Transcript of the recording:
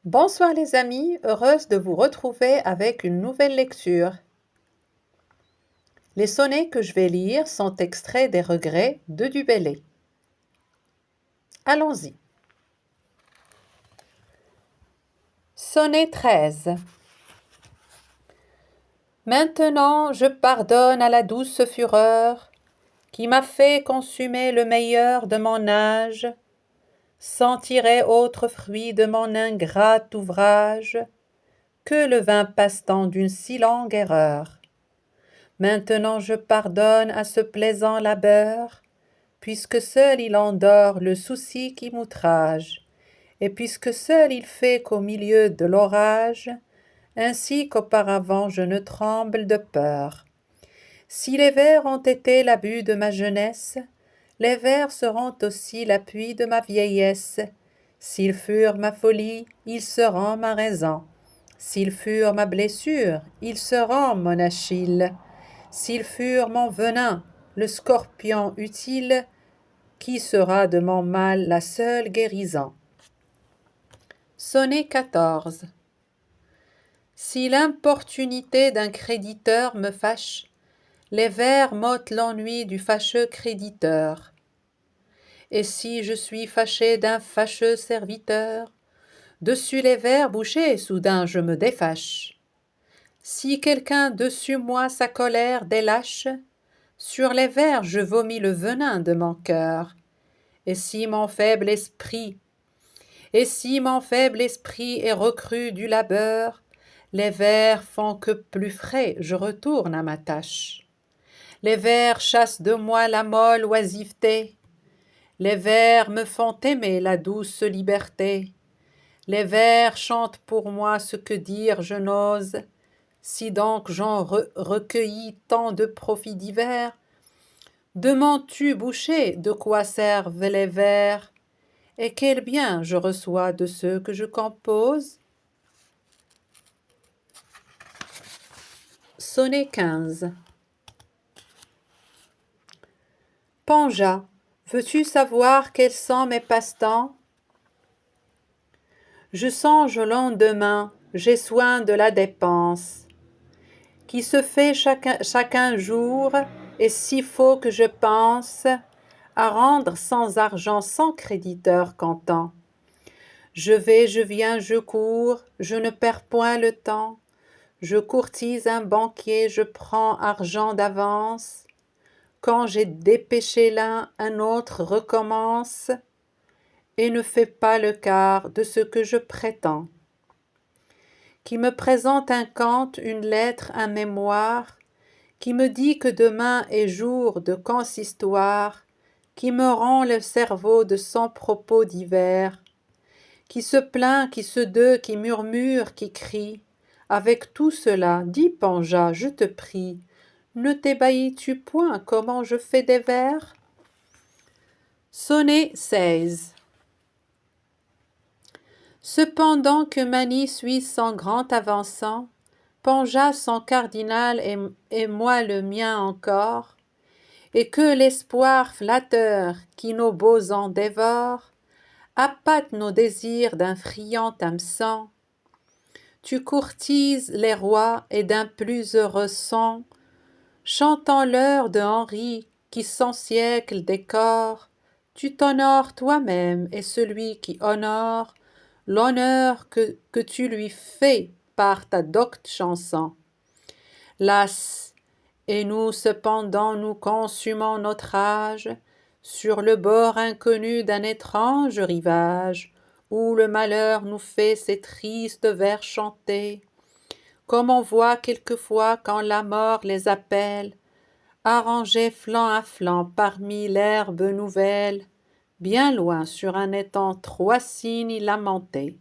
Bonsoir les amis, heureuse de vous retrouver avec une nouvelle lecture. Les sonnets que je vais lire sont extraits des Regrets de Du Bellay. Allons-y. Sonnet 13. Maintenant je pardonne à la douce fureur qui m'a fait consumer le meilleur de mon âge, sans tirer autre fruit de mon ingrat ouvrage que le vain passe-temps d'une si longue erreur. Maintenant je pardonne à ce plaisant labeur, puisque seul il endort le souci qui m'outrage, et puisque seul il fait qu'au milieu de l'orage, ainsi qu'auparavant je ne tremble de peur. Si les vers ont été l'abus de ma jeunesse, les vers seront aussi l'appui de ma vieillesse. S'ils furent ma folie, ils seront ma raison. S'ils furent ma blessure, ils seront mon Achille. S'ils furent mon venin, le scorpion utile, qui sera de mon mal la seule guérison. Sonnet 14. Si l'importunité d'un créditeur me fâche, les vers m'ôtent l'ennui du fâcheux créditeur. Et si je suis fâché d'un fâcheux serviteur, dessus les vers bouchés, soudain je me défâche. Si quelqu'un dessus moi sa colère délâche, sur les vers je vomis le venin de mon cœur. Et si mon faible esprit est recru du labeur, les vers font que plus frais je retourne à ma tâche. Les vers chassent de moi la molle oisiveté, les vers me font aimer la douce liberté. Les vers chantent pour moi ce que dire je n'ose. Si donc j'en recueillis tant de profits divers, demandes-tu, boucher, de quoi servent les vers, et quel bien je reçois de ceux que je compose? Sonnet 15. Panja, veux-tu savoir quels sont mes passe-temps? Je songe au lendemain, j'ai soin de la dépense, qui se fait chacun jour, et s'il faut que je pense à rendre sans argent, sans créditeur comptant. Je vais, je viens, je cours, je ne perds point le temps. Je courtise un banquier, je prends argent d'avance. Quand j'ai dépêché l'un, un autre recommence, et ne fait pas le quart de ce que je prétends. Qui me présente un conte, une lettre, un mémoire, qui me dit que demain est jour de consistoire, qui me rend le cerveau de son propos divers, qui se plaint, qui se deut, qui murmure, qui crie. Avec tout cela, dis Panja, je te prie, ne t'ébahis-tu point comment je fais des vers? Sonnet 16. Cependant que Mani suit son grand avançant, Panja son cardinal et moi le mien encore, et que l'espoir flatteur qui nos beaux ans dévore appâte nos désirs d'un friand hameçon. Tu courtises les rois et d'un plus heureux son, chantant l'heure de Henri qui son siècle décore, tu t'honores toi-même et celui qui honore l'honneur que tu lui fais par ta docte chanson. Las, et nous cependant nous consumons notre âge sur le bord inconnu d'un étrange rivage, où le malheur nous fait ces tristes vers chanter, comme on voit quelquefois quand la mort les appelle, arrangés flanc à flanc parmi l'herbe nouvelle, bien loin sur un étang trois cygnes lamentés.